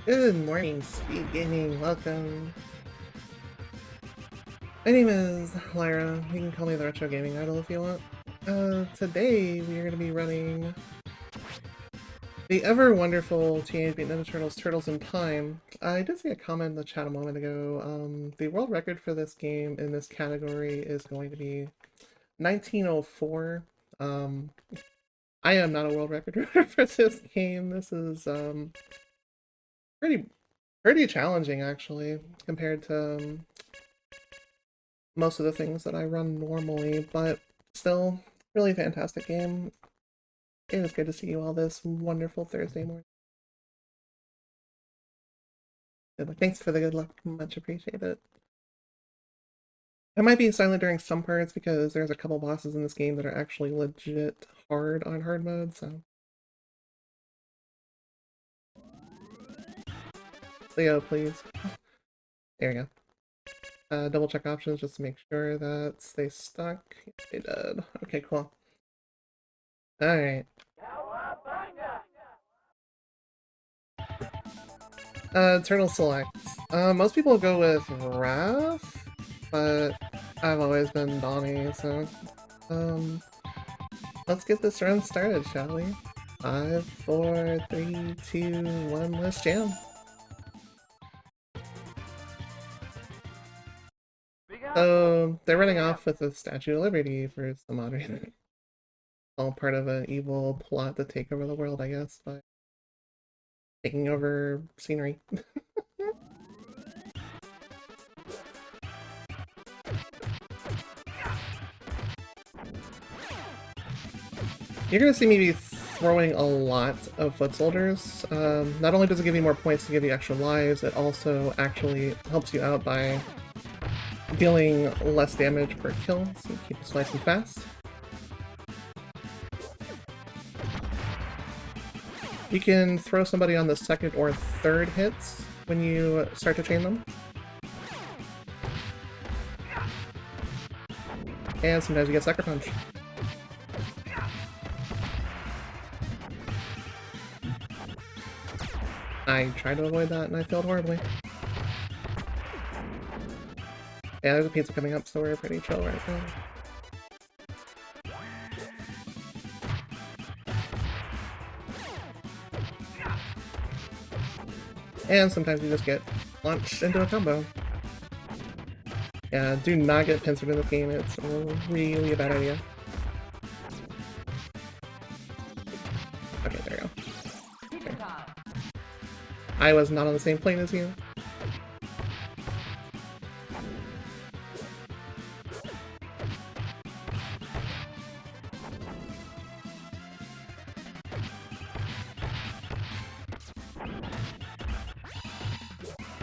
Good morning, Speed Gaming. Welcome. My name is Lyra. You can call me the Retro Gaming Idol if you want. Today we are going to be running the ever wonderful Teenage Mutant Ninja Turtles: Turtles in Time. I did see a comment in the chat a moment ago. The world record for this game in this category is going to be 1904. I am not a world record holder for this game. This is pretty challenging actually compared to most of the things that I run normally, but still really fantastic game. It is good to see you all this wonderful Thursday morning. Thanks for the good luck, much appreciated. I might be silent during some parts because there's a couple bosses in this game that are actually legit hard on hard mode, so Leo, please. There you go. Double check options just to make sure that they stuck. They did. Okay, cool. Alright. Turtle Select. Most people go with Wrath, but I've always been Donnie, so let's get this run started, shall we? 5, 4, 3, 2, 1, let's jam. So they're running off with the Statue of Liberty for some odd reason. All part of an evil plot to take over the world, I guess, by taking over scenery. You're gonna see me be throwing a lot of foot soldiers. Not only does it give you more points to give you extra lives, it also actually helps you out by dealing less damage per kill, so you keep it slicing fast. You can throw somebody on the second or third hits when you start to chain them. And sometimes you get Sucker Punch. I tried to avoid that and I failed horribly. Yeah, there's a pizza coming up, so we're pretty chill right now. And sometimes you just get launched into a combo. Yeah, do not get pincered in this game, it's really a bad idea. Okay, there you go. Okay. I was not on the same plane as you.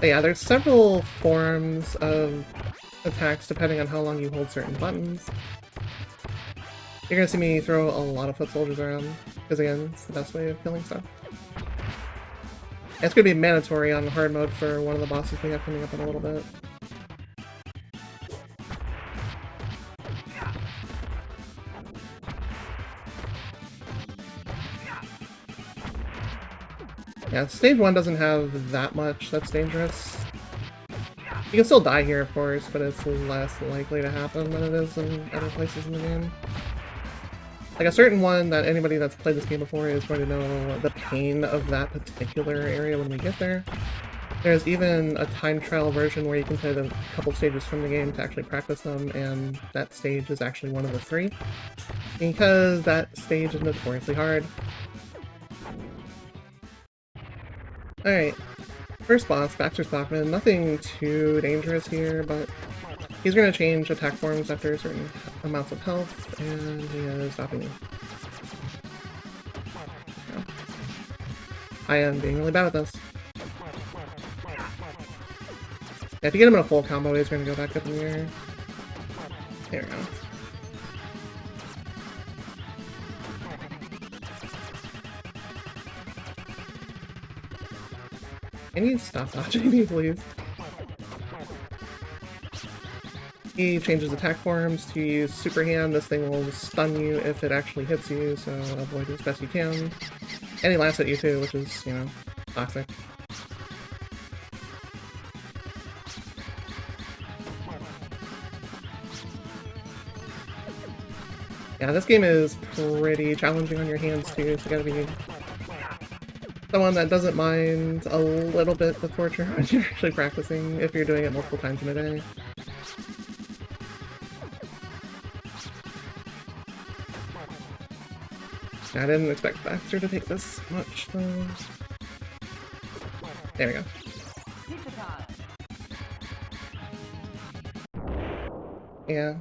But yeah, there's several forms of attacks depending on how long you hold certain buttons. You're gonna see me throw a lot of foot soldiers around, because again, it's the best way of killing stuff. It's gonna be mandatory on hard mode for one of the bosses we have coming up in a little bit. Yeah, stage 1 doesn't have that much that's dangerous. You can still die here, of course, but it's less likely to happen than it is in other places in the game. Like, a certain one that anybody that's played this game before is going to know the pain of that particular area when we get there. There's even a time trial version where you can play the couple stages from the game to actually practice them, and that stage is actually one of the 3. Because that stage is notoriously hard. Alright, first boss, Baxter Stockman. Nothing too dangerous here, but he's going to change attack forms after certain amounts of health, and he is stopping me. Yeah. I am being really bad at this. Yeah, if you get him in a full combo, he's going to go back up in the air. There we go. Can you stop dodging me, please? He changes attack forms to use Super Hand. This thing will stun you if it actually hits you, so avoid it as best you can. And he laughs at you too, which is, you know, toxic. Yeah, this game is pretty challenging on your hands too, so you gotta be someone that doesn't mind a little bit of torture when you're actually practicing, if you're doing it multiple times in a day. I didn't expect Baxter to take this much, though. There we go. Yeah.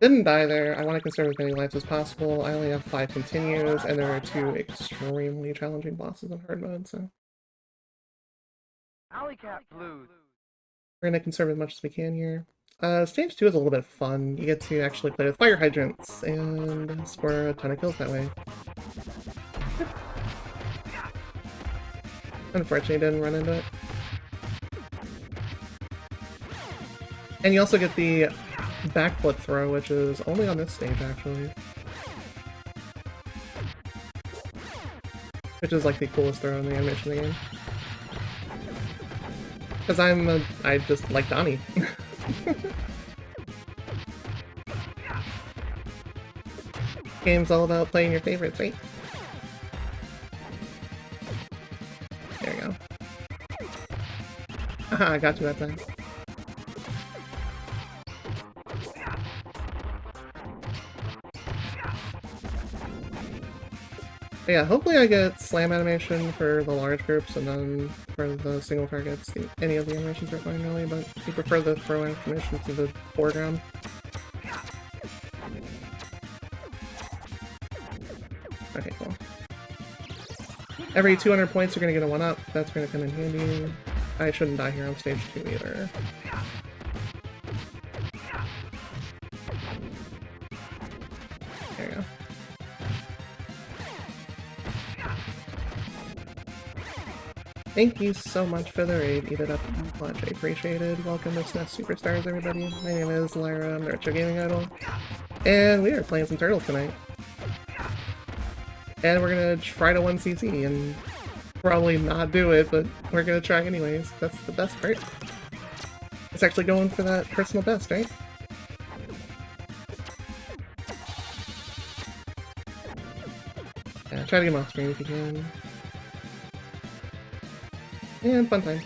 Didn't die there. I want to conserve as many lives as possible. I only have 5 continues, and there are 2 extremely challenging bosses in hard mode, so... We're gonna conserve as much as we can here. Stage 2 is a little bit fun. You get to actually play with fire hydrants and score a ton of kills that way. Unfortunately, didn't run into it. And you also get the backflip throw, which is only on this stage, actually. Which is like the coolest throw in the animation of the game. Because I just like Donnie. Game's all about playing your favorites, right? There we go. Haha, I got you that time. But yeah, hopefully I get slam animation for the large groups, and then for the single targets, any of the animations are fine really, but we prefer the throw animation to the foreground. Okay, cool. Every 200 points you're gonna get a 1-up, that's gonna come in handy. I shouldn't die here on stage 2 either. There you go. Thank you so much for the raid, eat it up much appreciated. Welcome to SNES Super Stars, everybody. My name is Lyra, I'm the Retro Gaming Idol, and we are playing some Turtles tonight. And we're gonna try to 1cc, and probably not do it, but we're gonna try anyways. That's the best part. It's actually going for that personal best, right? Yeah, try to get him off screen if you can. And fun time.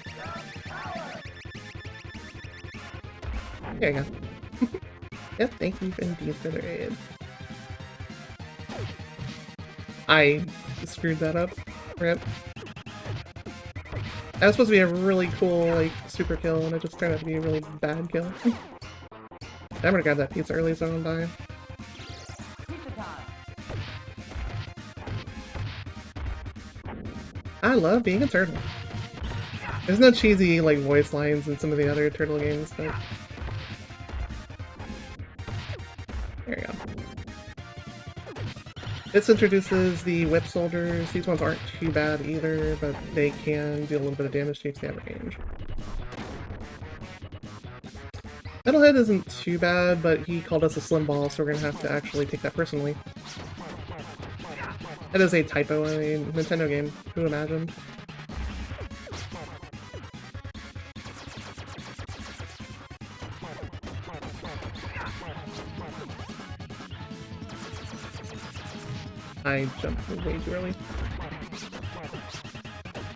There you go. Yep, thank you indeed for the raid. I screwed that up. Rip. That was supposed to be a really cool, like, super kill, and it just turned out to be a really bad kill. I'm gonna grab that pizza early so I don't die. I love being a turtle. There's no cheesy, like, voice lines in some of the other turtle games, but... There you go. This introduces the whip soldiers. These ones aren't too bad either, but they can deal a little bit of damage to standard range. Leatherhead isn't too bad, but he called us a slim ball, so we're gonna have to actually take that personally. That is a typo in a Nintendo game. Who imagined? I jumped way too early.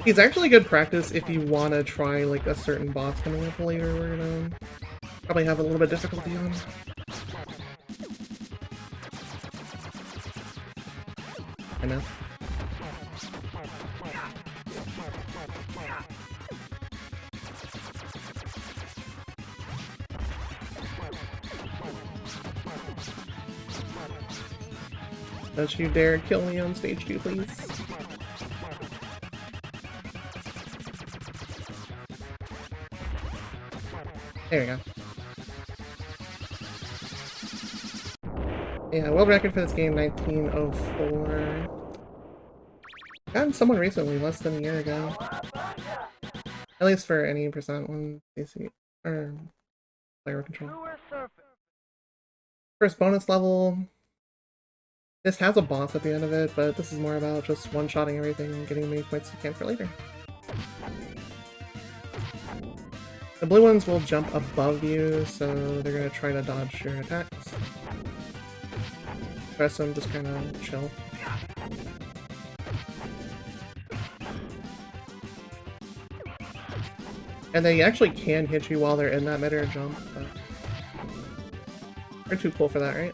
He's actually good practice if you want to try like a certain boss coming up later. We're gonna probably have a little bit of difficulty on. I know. Don't you dare kill me on stage 2, please. There we go. Yeah, world record for this game, 1904. Gotten someone recently, less than a year ago. At least for any percent one CC or player control. First bonus level. This has a boss at the end of it, but this is more about just one-shotting everything and getting as many points as you can for later. The blue ones will jump above you, so they're going to try to dodge your attacks. The rest of them just kind of chill. And they actually can hit you while they're in that mid-air jump, but they're too cool for that, right?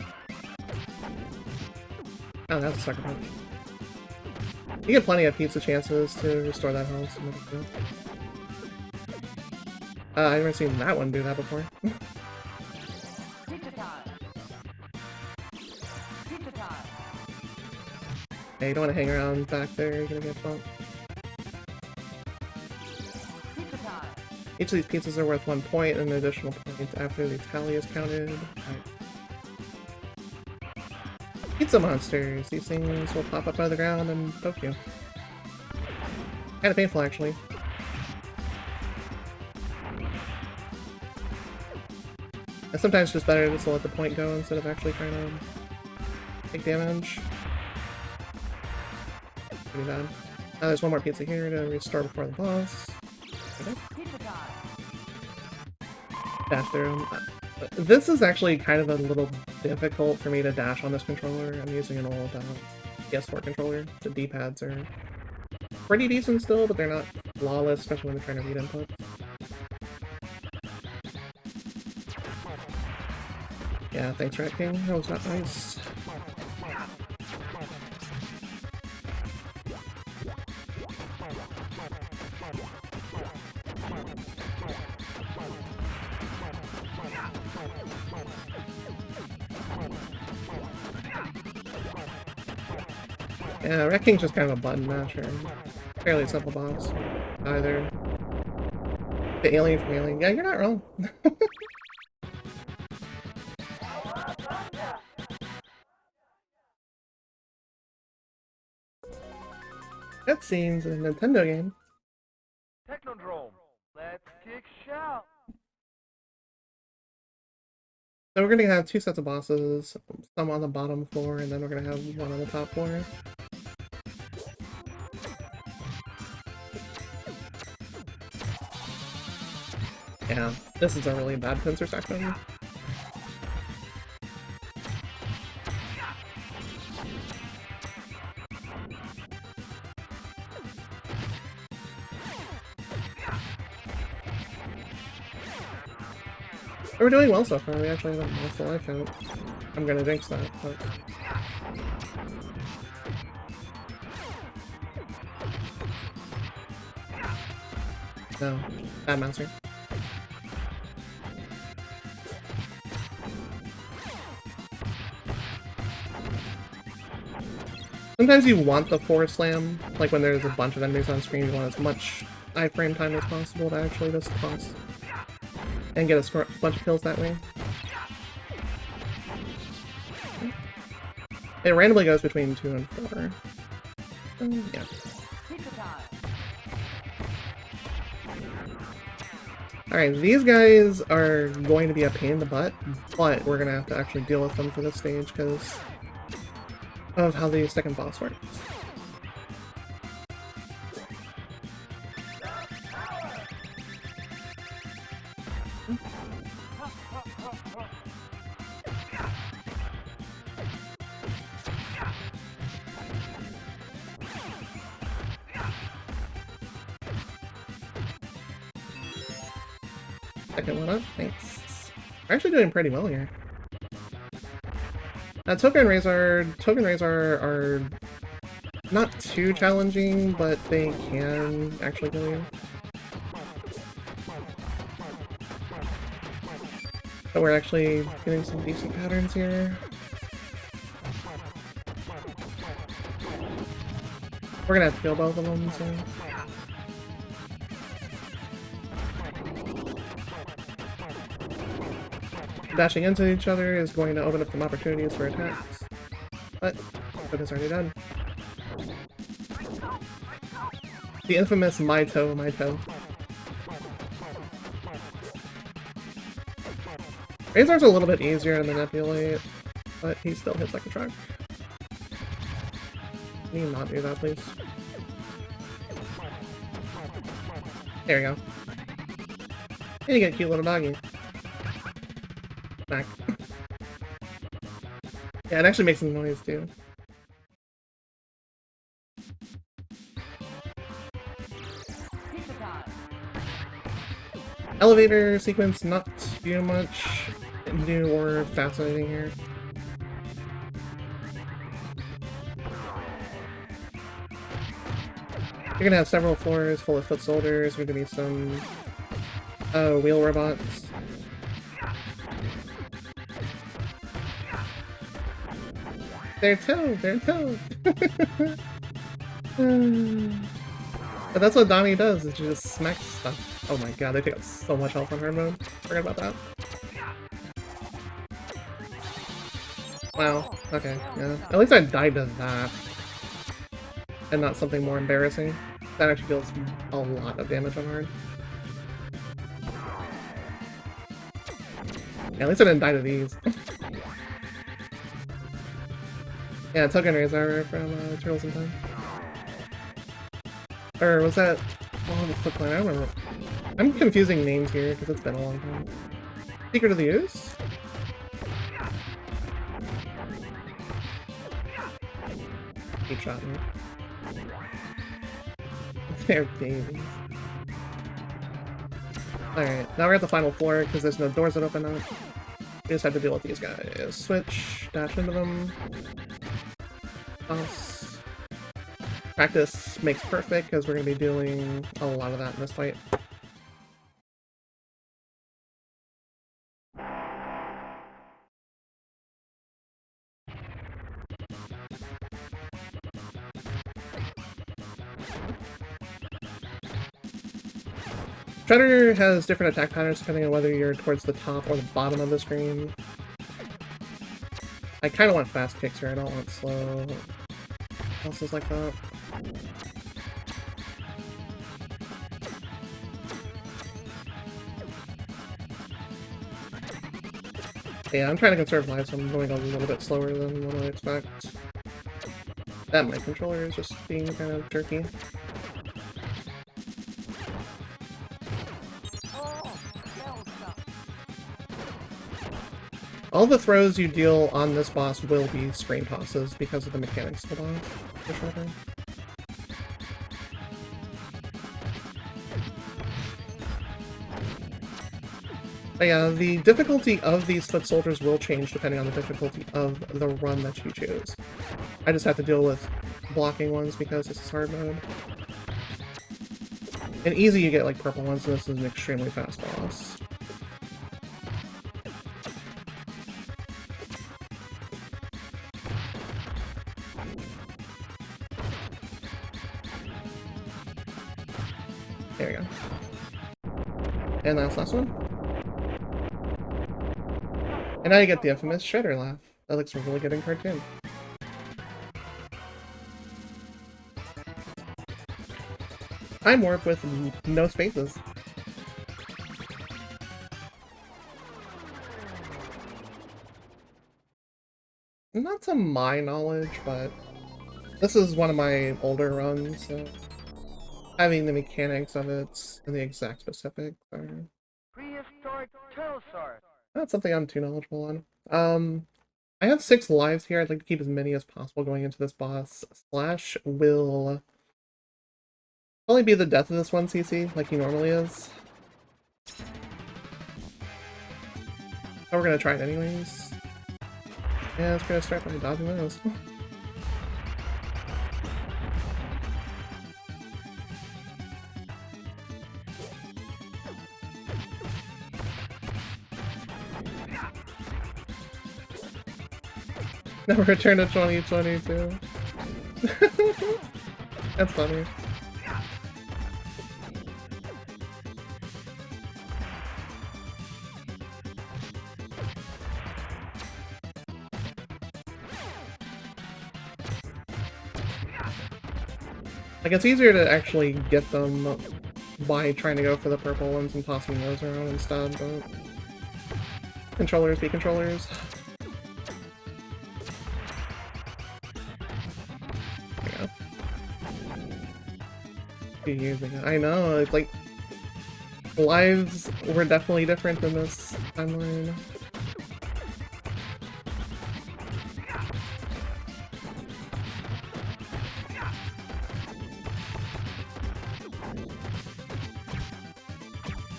Oh, that's a sucker punch. You get plenty of pizza chances to restore that health. So I've never seen that one do that before. Hey, you don't want to hang around back there, you're gonna get bumped. Each of these pizzas are worth 1 point and an additional point after the tally is counted. Right. Pizza monsters. These things will pop up out of the ground and poke you. Kinda painful, actually. And sometimes it's just better just to let the point go instead of actually trying to take damage. Pretty bad. There's one more pizza here to restore before the boss. Okay. Dash through them. This is actually kind of a little difficult for me to dash on this controller. I'm using an old PS4 controller. The D-pads are pretty decent still, but they're not flawless, especially when they're trying to read inputs. Yeah, thanks, Rat King. That was not nice. Yeah, Rat King's just kind of a button masher. Fairly simple boss. Either the alien from Alien. Yeah, you're not wrong. Cutscenes in a Nintendo game. Technodrome, let's kick shout. So we're gonna have 2 sets of bosses, some on the bottom floor, and then we're gonna have one on the top floor. Yeah, this is a really bad pincer section. We're doing well so far. We actually haven't lost the life count. I'm gonna jinx that, but... No. Bad monster. Sometimes you want the force slam, like when there's a bunch of enemies on screen, you want as much iframe time as possible to actually just toss and get a bunch of kills that way. It randomly goes between 2 and 4. Yeah. Alright, these guys are going to be a pain in the butt, but we're going to have to actually deal with them for this stage because of how the second boss works. Second one up, thanks. We're actually doing pretty well here. Tokka and Rahzar are not too challenging, but they can actually kill you. So we're actually getting some decent patterns here. We're gonna have to kill both of them, so... Dashing into each other is going to open up some opportunities for attacks, but it is already done. The infamous my toe. Rahzar's a little bit easier to manipulate, but he still hits like a truck. Can you not do that, please? There we go. And you get a cute little doggy. Back. Yeah, it actually makes some noise too. Elevator sequence, not too much new or fascinating here. You're gonna have several floors full of foot soldiers. There's gonna be some wheel robots. They're towed! They're towed! But that's what Donnie does, is just smacks stuff. Oh my god, they take up so much health on hard mode. Forget about that. Wow, okay, yeah. At least I died to that. And not something more embarrassing. That actually deals a lot of damage on hard. Yeah, at least I didn't die to these. Yeah, Tokka and Rahzar from Turtles in Time. Or was that... Oh, the Foot Clan, I don't remember. I'm confusing names here, because it's been a long time. Secret of the Ooze? Keep shot me. They're babies. Alright, now we're at the final floor, because there's no doors that open up. We just have to deal with these guys. Switch, dash into them. Toss. Practice makes perfect, because we're going to be doing a lot of that in this fight. Shredder has different attack patterns depending on whether you're towards the top or the bottom of the screen. I kind of want fast kicks here, I don't want slow pulses like that. Yeah, I'm trying to conserve life, so I'm going a little bit slower than what I expect. That my controller is just being kind of jerky. All the throws you deal on this boss will be screen tosses because of the mechanics of the boss, for sure. But yeah, the difficulty of these foot soldiers will change depending on the difficulty of the run that you choose. I just have to deal with blocking ones because this is hard mode. In easy you get like purple ones, and this is an extremely fast boss. There we go. And that's the last one. And now you get the infamous Shredder laugh. That looks really good in cartoon. Time warp with no spaces. Not to my knowledge, but this is one of my older runs, so having the mechanics of it and the exact specifics are... Prehistoric Telsaur. Not something I'm too knowledgeable on. I have 6 lives here. I'd like to keep as many as possible going into this boss. Slash will probably be the death of this one CC, like he normally is. But we're gonna try it anyways. Yeah, it's gonna start by dodging those. Never return to 2022. That's funny. Like, it's easier to actually get them by trying to go for the purple ones and tossing those around instead, but... Controllers be controllers. Years ago. I know, it's like lives were definitely different in this timeline.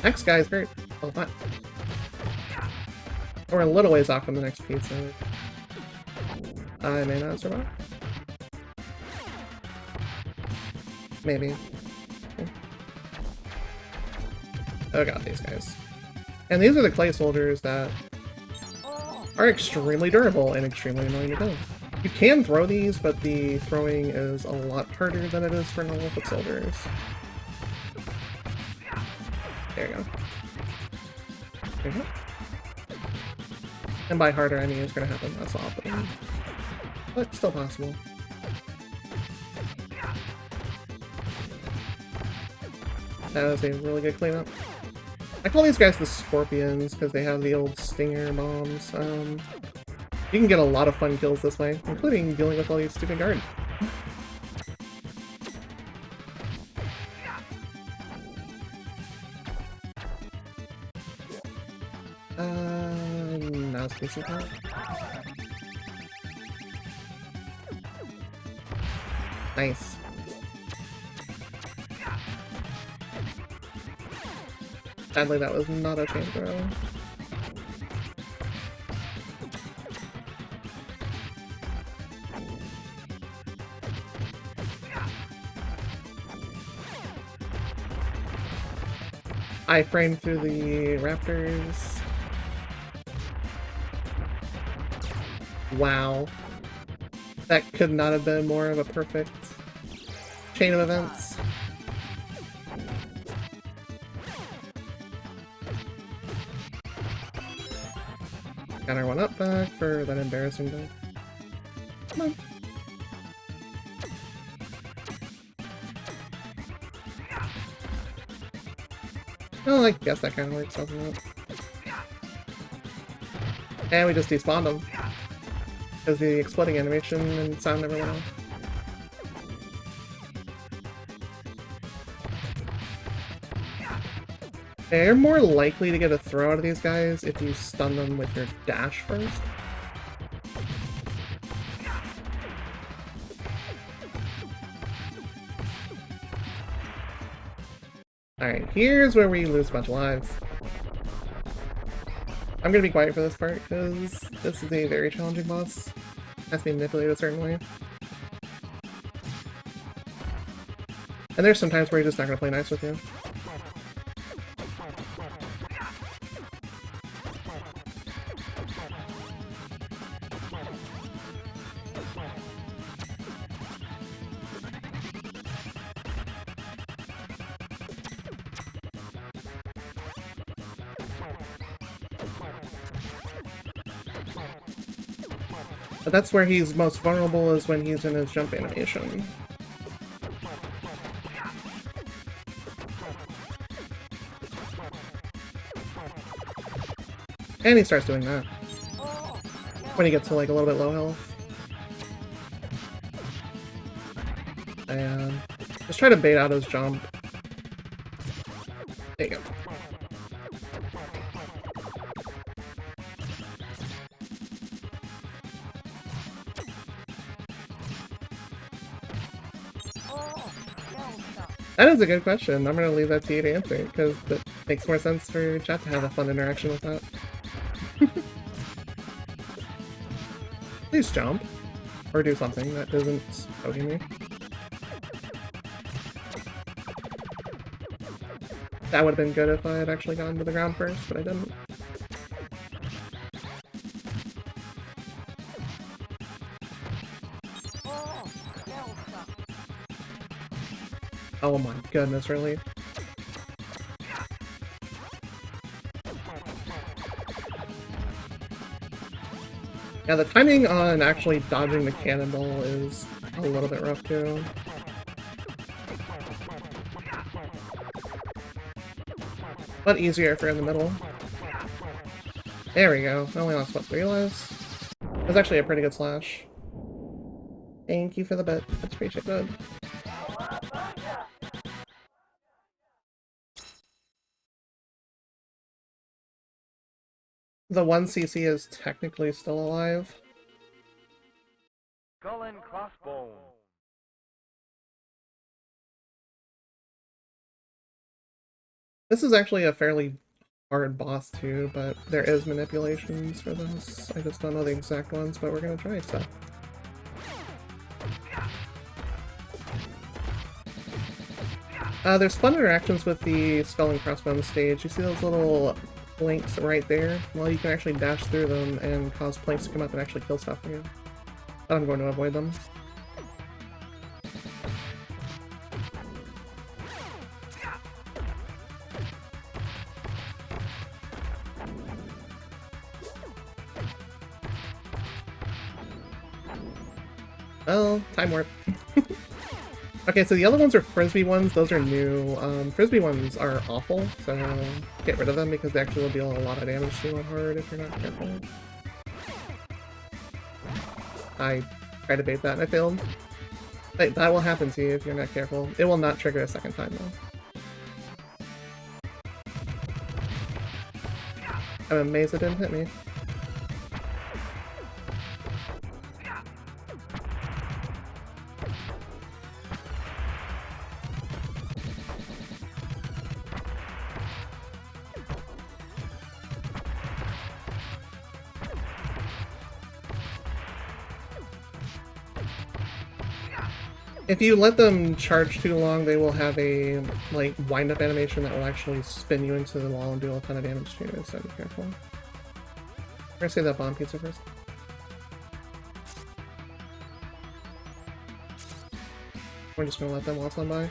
Next guy's great. Oh, what? We're a little ways off from the next pizza. I may not survive. Maybe. Okay. Oh god, these guys. And these are the clay soldiers that are extremely durable and extremely annoying to kill. You can throw these, but the throwing is a lot harder than it is for normal foot soldiers. There you go. There you go. And by harder, I mean it's gonna happen less often. But still possible. That was a really good cleanup. I call these guys the Scorpions because they have the old stinger bombs. You can get a lot of fun kills this way, including dealing with all these stupid guards. Now it's decent part. Nice. Sadly, that was not a chain throw. I framed through the raptors. Wow. That could not have been more of a perfect chain of events. Got our one up back for that embarrassing thing. Come on. Well, I guess that kind of works, doesn't it? And we just despawned them. Because the exploding animation and sound never went off. Okay, you're more likely to get a throw out of these guys if you stun them with your dash first. Alright, here's where we lose a bunch of lives. I'm gonna be quiet for this part, because this is a very challenging boss. It has to be manipulated a certain way. And there's some times where he's just not gonna play nice with you. But that's where he's most vulnerable, is when he's in his jump animation. And he starts doing that. When he gets to like a little bit low health. And just try to bait out his jump. There you go. That is a good question. I'm going to leave that to you to answer, because it makes more sense for chat to have a fun interaction with that. Please jump. Or do something that isn't poking me. That would have been good if I had actually gotten to the ground first, but I didn't. Oh my goodness, really? Yeah, the timing on actually dodging the cannonball is a little bit rough too. But easier if you're in the middle. There we go. I only lost, what, 3 lives? It was actually a pretty good slash. Thank you for the bet. That's appreciated. The 1cc is technically still alive. Skull and crossbones. This is actually a fairly hard boss too, but there is manipulations for this. I just don't know the exact ones, but we're gonna try stuff. There's fun interactions with the skull and crossbones stage. You see those little planks right there? Well, you can actually dash through them and cause planks to come up and actually kill stuff for you. But I'm going to avoid them. Well, time warp. Okay, so the other ones are frisbee ones. Those are new. Frisbee ones are awful, so get rid of them because they actually will deal a lot of damage to you on hard if you're not careful. I tried to bait that and I failed. But that will happen to you if you're not careful. It will not trigger a second time though. I'm amazed it didn't hit me. If you let them charge too long, they will have a like wind-up animation that will actually spin you into the wall and do a ton of damage to you, so be careful. We're gonna save that bomb pizza first. We're just gonna let them waltz on by.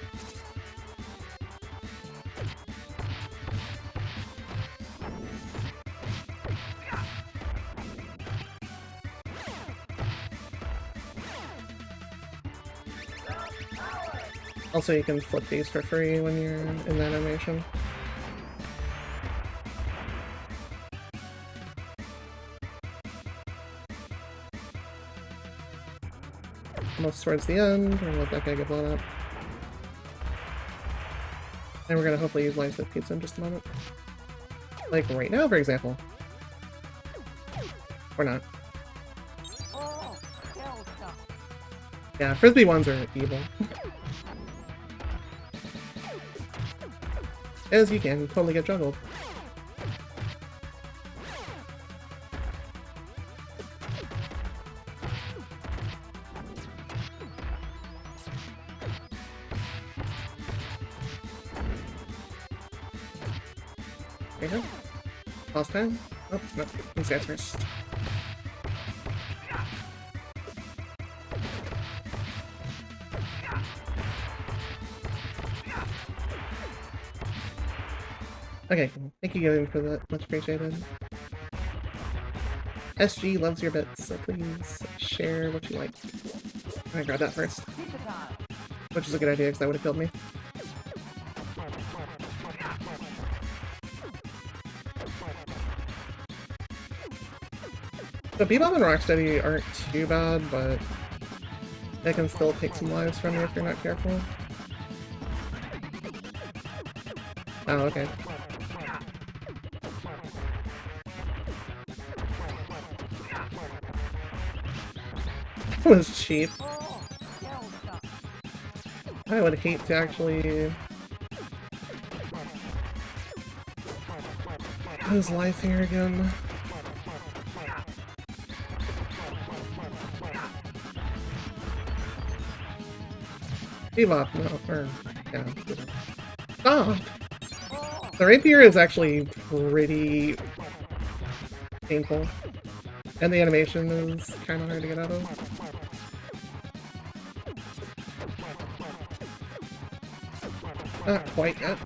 Also, you can flip these for free when you're in that animation. Almost towards the end, we're gonna let that guy get blown up. And we're gonna hopefully use Lights with Pizza in just a moment. Like right now, for example. Or not. Yeah, frisbee ones are evil. As you can totally get juggled. There you go. Pause time. Oh, no. These guys first. Okay, thank you Gavin for that, much appreciated. SG loves your bits, so please share what you like. I'm gonna grab that first. Which is a good idea, because that would have killed me. So Bebop and Rocksteady aren't too bad, but they can still take some lives from you if you're not careful. Oh, okay. That was cheap. I would hate to actually lose life here again. Bebop, no, or, yeah. Stop! The rapier is actually pretty painful. And the animation is kind of hard to get out of. Not quite yet.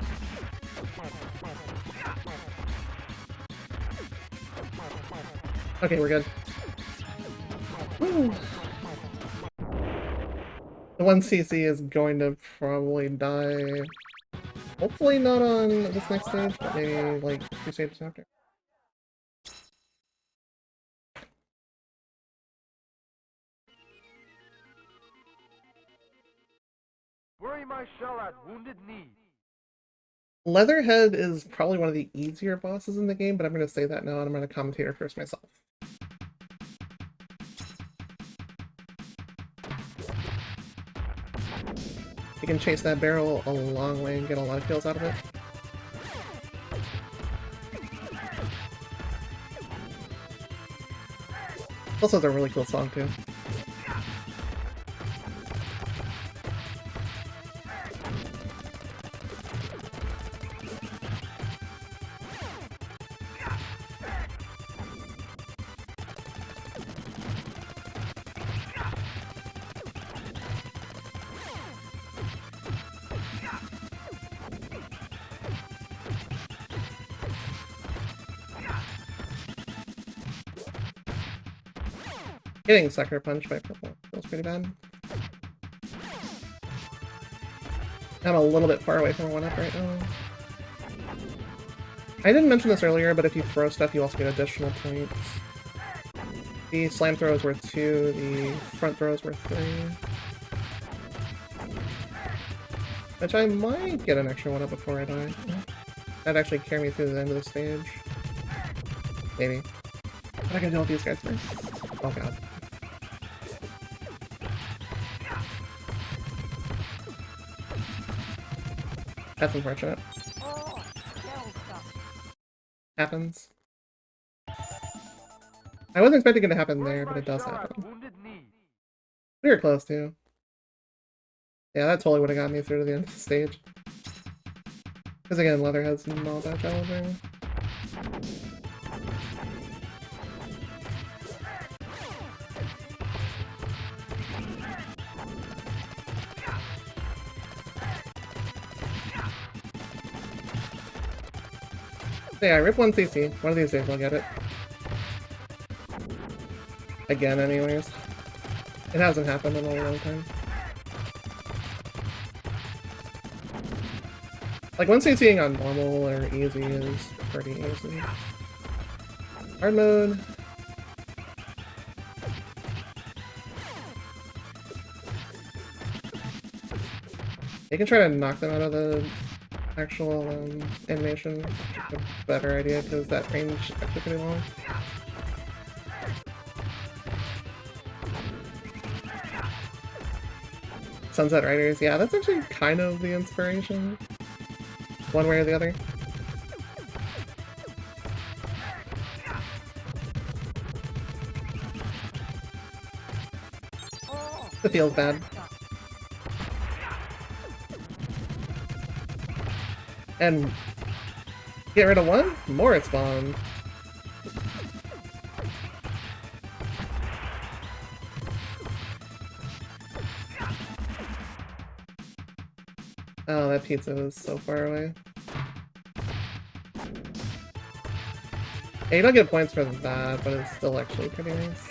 Okay, we're good. Woo. The 1cc is going to probably die. Hopefully not on this next stage, but maybe like 2 stages after. Bury my shell at Wounded Knee. Leatherhead is probably one of the easier bosses in the game, but I'm going to say that now and I'm going to commentator first myself. You can chase that barrel a long way and get a lot of kills out of it. Also, it's a really cool song too. Getting sucker punched by purple feels pretty bad. I'm a little bit far away from a 1-up right now. I didn't mention this earlier, but if you throw stuff, you also get additional points. The slam throw is worth 2, the front throw is worth 3. Which I might get an extra 1-up before I die. That'd actually carry me through the end of the stage. Maybe. But I gotta deal with these guys first. Oh god. That's unfortunate. Happens. I wasn't expecting it to happen there, but it does happen. We were close too. Yeah, that totally would have got me through to the end of the stage. Because again, Leatherhead's not that challenging. Yeah, rip 1 CC. One of these days I'll get it. Again, anyways. It hasn't happened in a long time. Like, 1 CCing on normal or easy is pretty easy. Hard mode. You can try to knock them out of the actual animation, which is a better idea because that range is actually pretty long. Sunset Riders, yeah, that's actually kind of the inspiration, one way or the other. It feels bad. And get rid of one, more it spawned. Oh, that pizza was so far away. Yeah, you don't get points for that, but it's still actually pretty nice.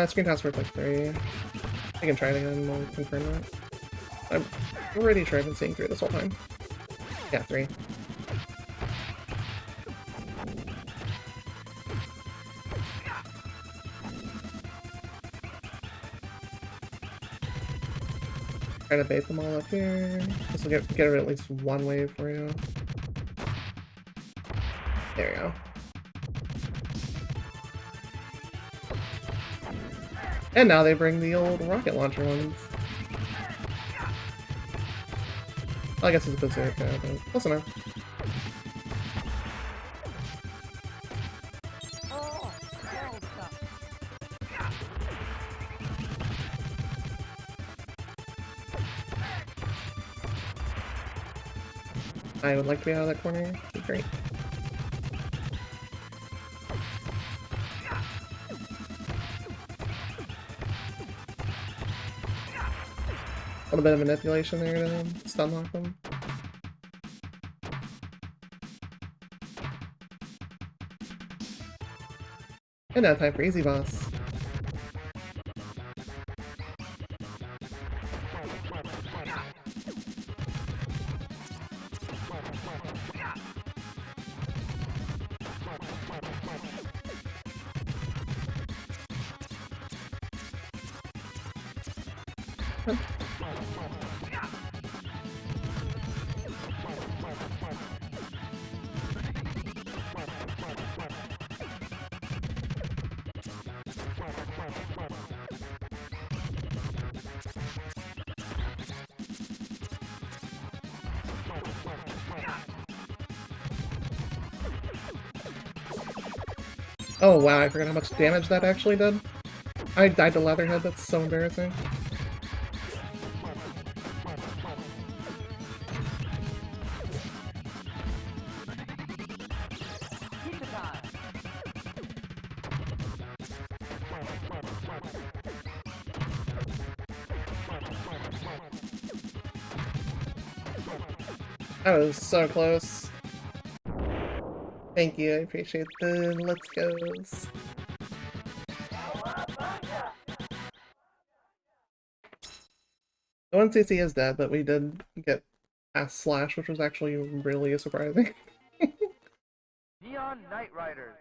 Screen toss worth like 3. I can try it again, we'll confirm that. I'm pretty sure I've been seeing 3 this whole time. Yeah, 3. Try to bait them all up here. This will get at least one wave for you. There we go. And now they bring the old rocket launcher ones. Well, I guess it's a bazooka, but close enough. I would like to be out of that corner. It'd be great. A little bit of manipulation there to stun lock them. And now time for Easy Boss. Oh wow, I forgot how much damage that actually did. I died to Leatherhead, that's so embarrassing. That was so close. Thank you, I appreciate the let's goes. The 1cc is dead, but we did get past Slash, which was actually really surprising. Neon Knight Riders.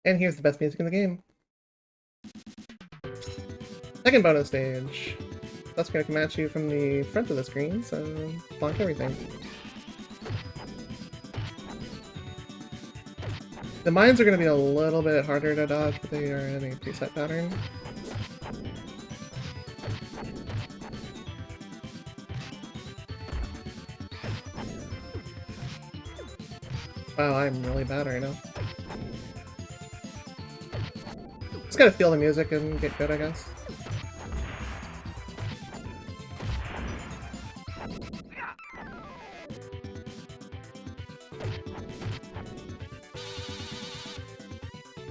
And here's the best music in the game. Second bonus stage. That's gonna come at you from the front of the screen, so block everything. The mines are gonna be a little bit harder to dodge, but they are in a preset pattern. Wow, I'm really bad right now. Just gotta feel the music and get good, I guess.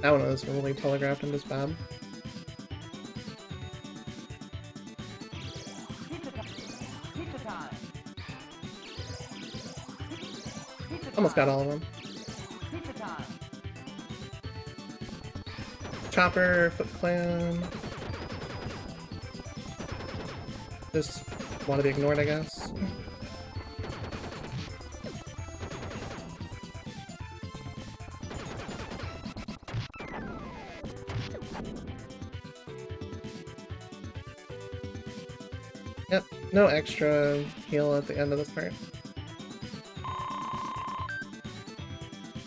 That one was really telegraphed and just bad. Almost got all of them. Chopper, Foot Clan. Just want to be ignored, I guess. Yep, no extra heal at the end of this part.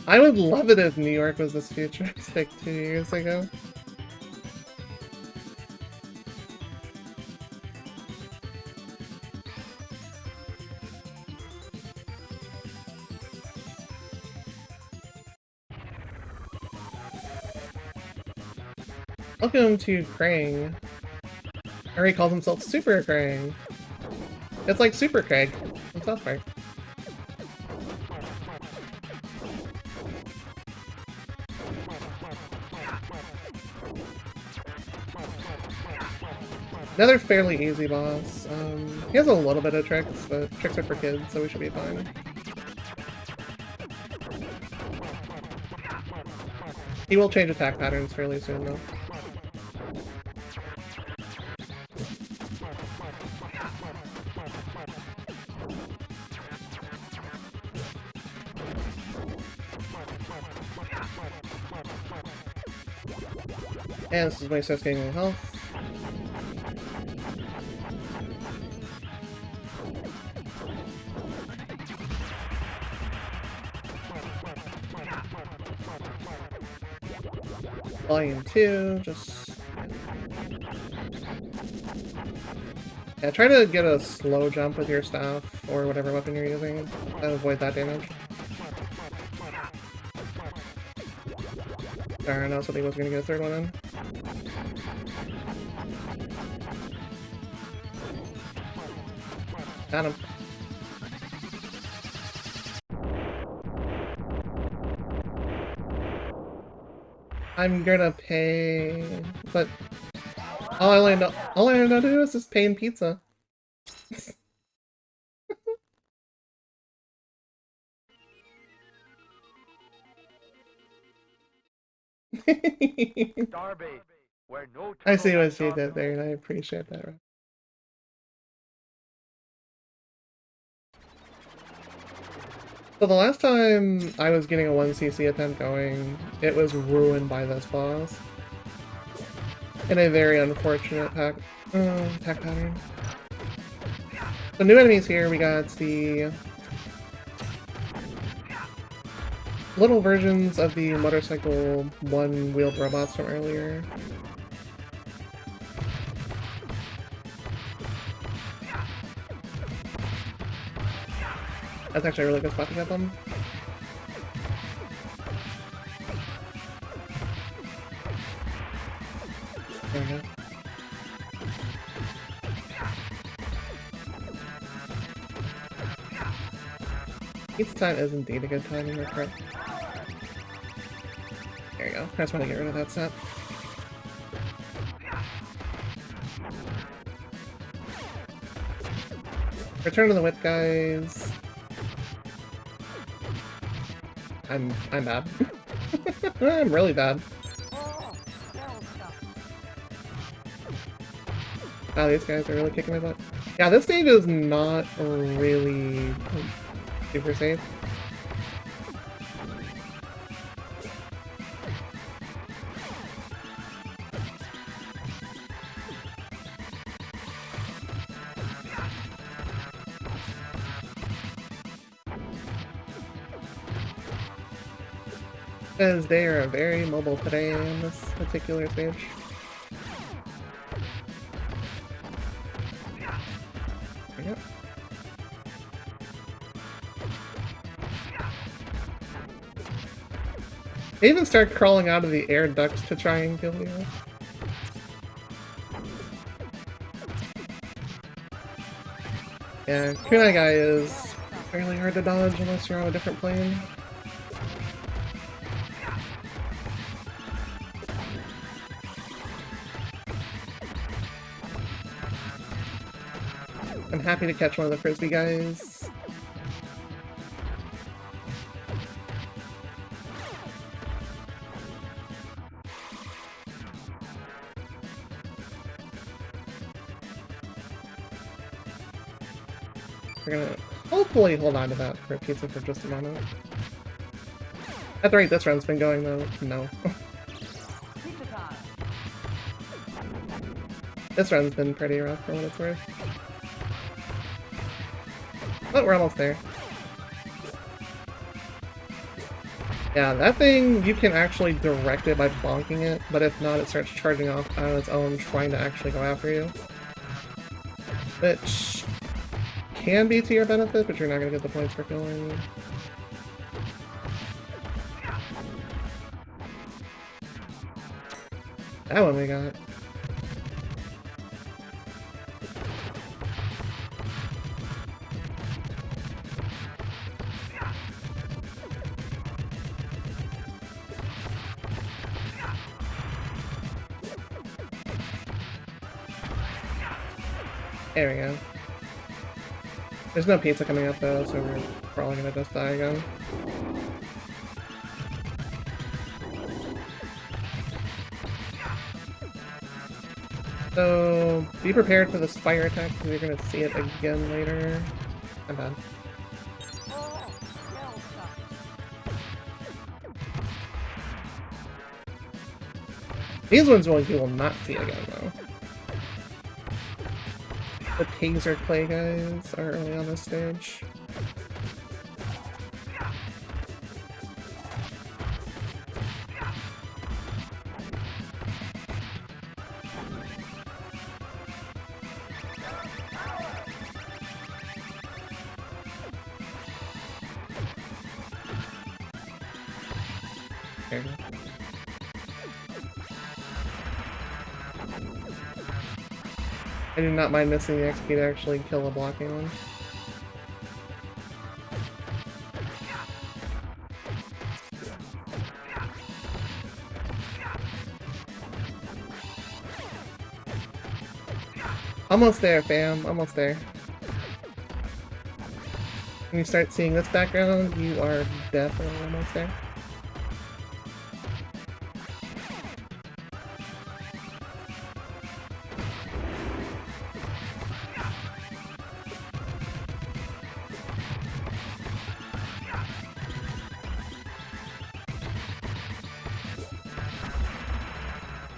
I would love it if New York was this futuristic 2 years ago. Welcome to Krang. Or he calls himself Super Krang. It's like Super Craig from South Park. Another fairly easy boss. He has a little bit of tricks, but tricks are for kids, so we should be fine. He will change attack patterns fairly soon, though. And this is when he starts getting health. Volume 2, just... Yeah, try to get a slow jump with your staff, or whatever weapon you're using, to avoid that damage. Darn, I was hoping he was going to get a third one in. Got him. I'm gonna pay, but all I know to do is just pay in pizza. Starbase, where no I see what turtle you did there, and I appreciate that. Right? So the last time I was getting a 1cc attempt going, it was ruined by this boss. In a very unfortunate attack pattern. The new enemies here, we got the little versions of the motorcycle one-wheeled robots from earlier. That's actually a really good spot to get them. There we go. Pizza time is indeed a good time in your prep. There you go. I just want to get rid of that set. Return to the whip, guys. I'm bad. I'm really bad. Wow, these guys are really kicking my butt. Yeah, this stage is not really super safe. Because they are very mobile today in this particular stage. There we go. They even start crawling out of the air ducts to try and kill you. Yeah, Kunai guy is fairly hard to dodge unless you're on a different plane. I'm happy to catch one of the frisbee guys. We're gonna hopefully hold on to that for pizza for just a moment. At the rate this run's been going though, no. This run's been pretty rough for what it's worth. But we're almost there. Yeah, that thing, you can actually direct it by bonking it, but if not, it starts charging off on its own, trying to actually go after you. Which can be to your benefit, but you're not going to get the points for killing. That one we got. There we go. There's no pizza coming up though, so we're probably gonna just die again. So, be prepared for this fire attack because you're gonna see it again later. I'm bad. These ones you will not see again though. The taser clay guys are early on this stage. There we go. I do not mind missing the XP to actually kill a blocking one. Almost there, fam. Almost there. When you start seeing this background, you are definitely almost there.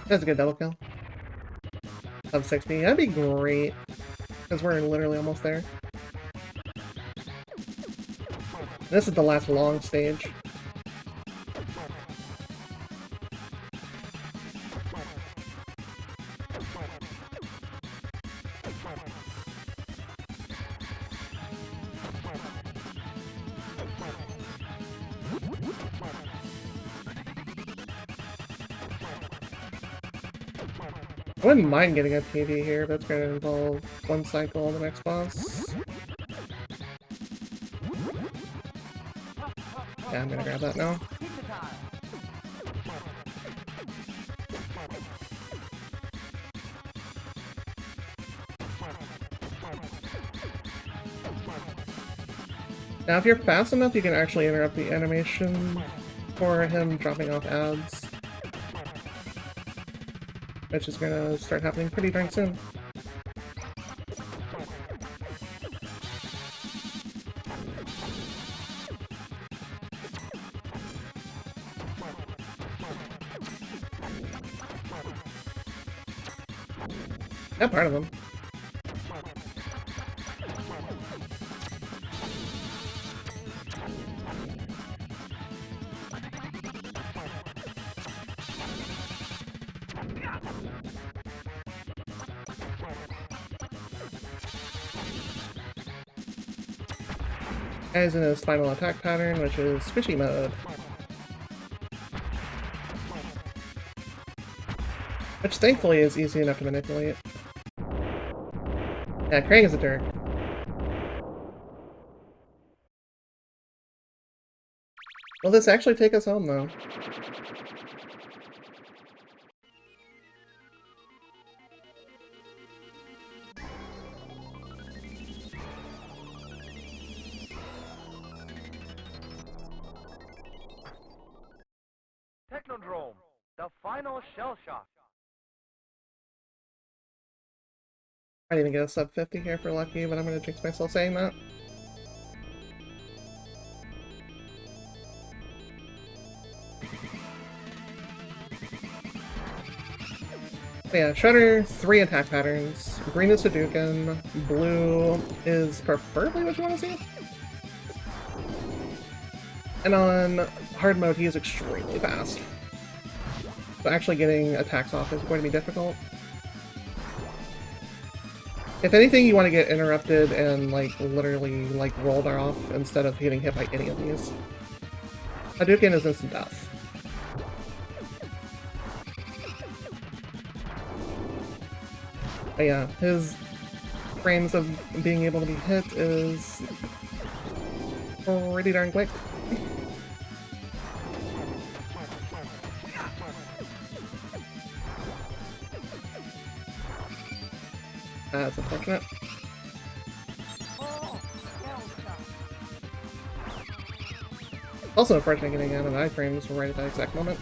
That's a good double kill. Of 60. That'd be great. Because we're literally almost there. This is the last long stage. I wouldn't mind getting a TV here, but it's going to involve one cycle on the next boss. Yeah, I'm going to grab that now. Now, if you're fast enough, you can actually interrupt the animation for him dropping off ads, which is going to start happening pretty darn soon. Not part of them. Guy's in his final attack pattern, which is squishy mode. Which thankfully is easy enough to manipulate. Yeah, Krang is a jerk. Will this actually take us home, though? Technodrome, the final shell shock. I didn't even get a sub 50 here for lucky, but I'm gonna jinx myself saying that. Yeah, Shredder, 3 attack patterns. Green is Hadouken, blue is preferably what you want to see. And on hard mode, he is extremely fast. So actually getting attacks off is going to be difficult. If anything, you want to get interrupted and, like, literally, like, rolled off instead of getting hit by any of these. Hadouken is instant death. But yeah, his frames of being able to be hit is pretty darn quick. That's unfortunate. Also unfortunate getting out of iframes right at that exact moment.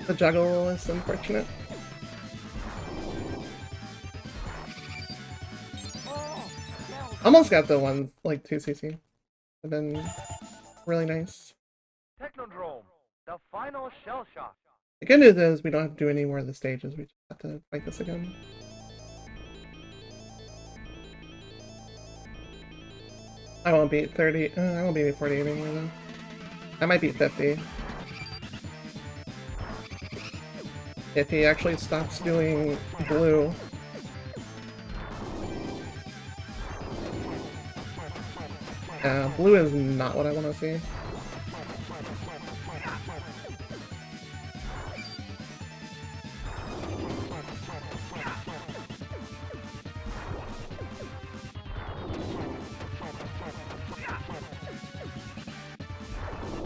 The juggle is unfortunate. Almost got the one, like, 2cc. Would have been really nice. Technodrome, the final shell shock. The good news is we don't have to do any more of the stages, we just have to fight this again. I won't beat 30, I won't beat 48 anymore though. I might beat 50. If he actually stops doing blue. Blue is not what I want to see.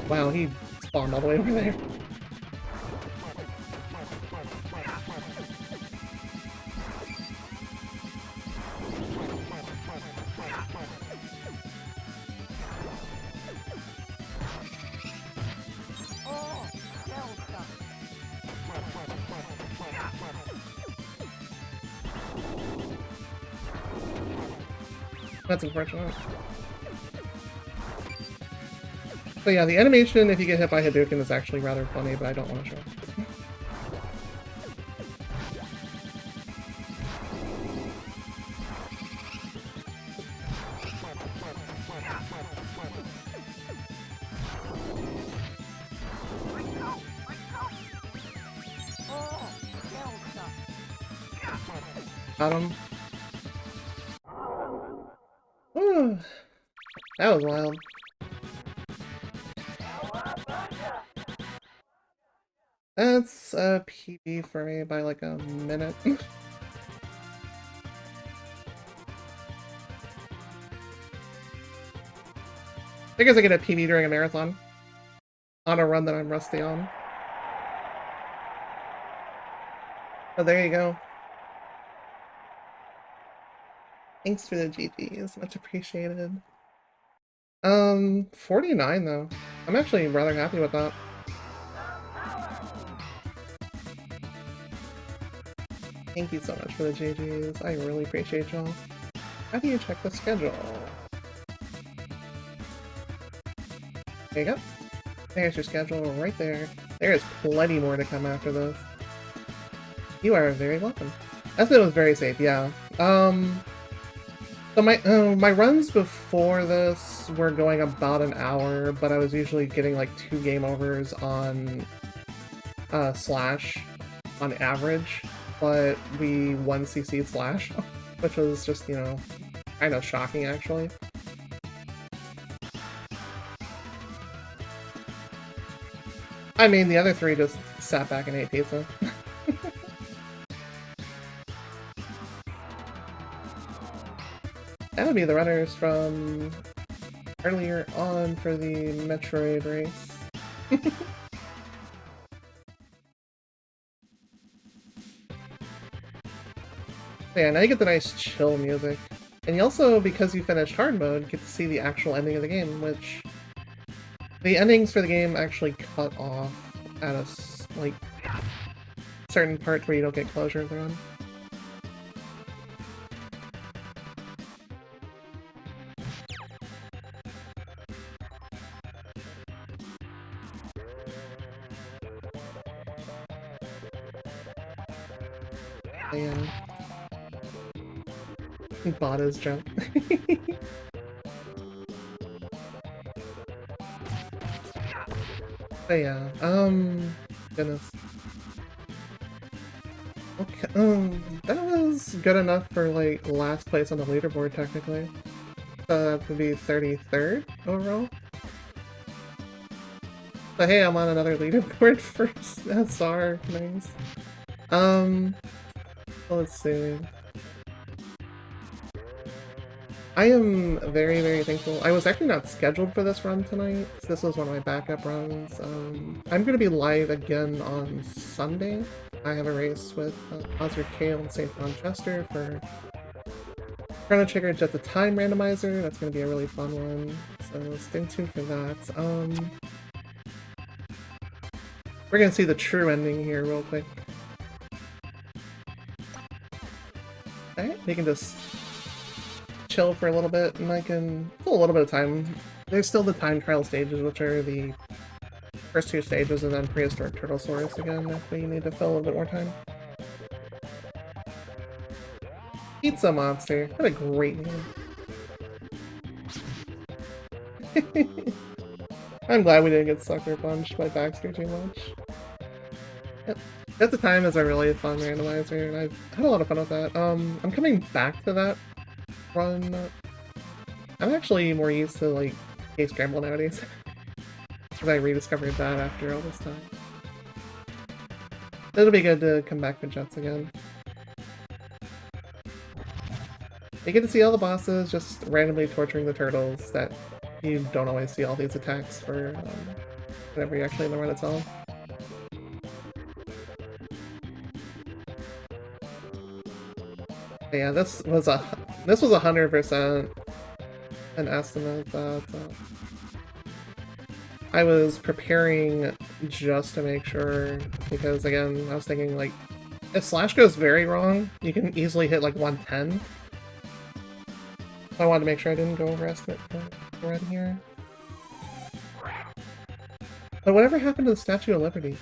Wow, he spawned all the way over there. That's unfortunate. So yeah, the animation if you get hit by Hadouken is actually rather funny, but I don't want to show it. Got him. Whew. That was wild. That's a PB for me by like a minute. I guess I get a PB during a marathon. On a run that I'm rusty on. Oh, there you go. Thanks for the GGs, much appreciated. 49 though. I'm actually rather happy with that. Thank you so much for the GGs. I really appreciate y'all. How do you check the schedule? There you go. There's your schedule right there. There is plenty more to come after this. You are very welcome. That was very safe, yeah. So my runs before this were going about an hour, but I was usually getting like 2 game overs on Slash on average, but we 1CC'd Slash, which was just, you know, kind of shocking actually. I mean, the other 3 just sat back and ate pizza. That would be the runners from earlier on for the Metroid race. Yeah, now you get the nice chill music. And you also, because you finished hard mode, get to see the actual ending of the game, which... The endings for the game actually cut off at a, like, certain parts where you don't get closure of the run. Yeah. Bought his jump. But yeah, goodness. Okay, that was good enough for, like, last place on the leaderboard, technically. So that would be 33rd overall. But hey, I'm on another leaderboard for SR, nice. Let's see. I am very, very thankful. I was actually not scheduled for this run tonight, so this was one of my backup runs. I'm going to be live again on Sunday. I have a race with Oscar Kale and St. John Chester for Chrono Trigger Jet the Time Randomizer. That's going to be a really fun one, so stay tuned for that. We're going to see the true ending here real quick. Alright, we can just chill for a little bit, and I can fill a little bit of time. There's still the time trial stages, which are the first 2 stages, and then Prehistoric Turtlesaurus again if we need to fill a little bit more time. Pizza Monster. What a great name. I'm glad we didn't get sucker punched by Baxter too much. Yep. At the time, it's a really fun randomizer, and I've had a lot of fun with that. I'm coming back to that run. I'm actually more used to, like, Case Scramble nowadays. Because I rediscovered that after all this time. It'll be good to come back to Jets again. You get to see all the bosses just randomly torturing the turtles that you don't always see all these attacks for whenever you're actually in the run itself. But yeah, this was 100% an estimate that I was preparing just to make sure, because again, I was thinking, like, if Slash goes very wrong, you can easily hit like 110. So I wanted to make sure I didn't go overestimate for right here. But whatever happened to the Statue of Liberty?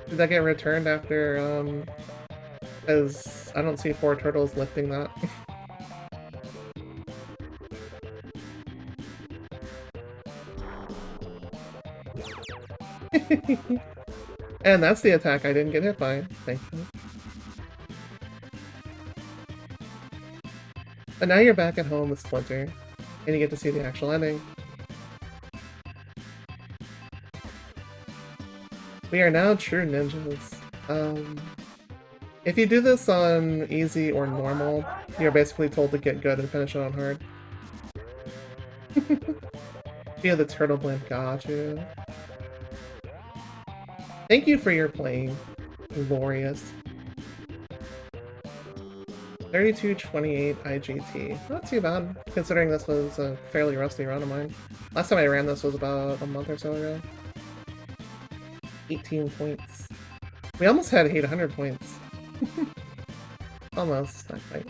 Did that get returned after, because I don't see 4 turtles lifting that. And that's the attack I didn't get hit by, thankfully. But now you're back at home with Splinter, and you get to see the actual ending. We are now true ninjas. If you do this on easy or normal, you're basically told to get good and finish it on hard. Yeah, the turtle blimp got you. Thank you for your playing. Glorious. 3228 IGT. Not too bad, considering this was a fairly rusty run of mine. Last time I ran this was about a month or so ago. 18 points. We almost had 800 points. Almost, not quite.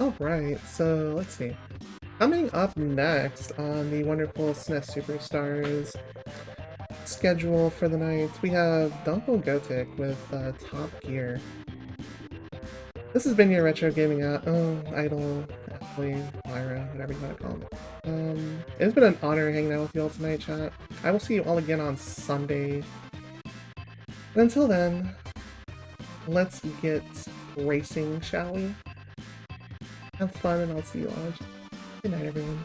Alright, so let's see. Coming up next on the wonderful SNES Super Stars schedule for the night, we have Dunkel Gotik with Top Gear. This has been your retro gaming idol, Ashley, Lyra, whatever you want to call it. It's been an honor hanging out with you all tonight, chat. I will see you all again on Sunday. And until then, let's get racing, shall we? Have fun, and I'll see you all. Good night, everyone.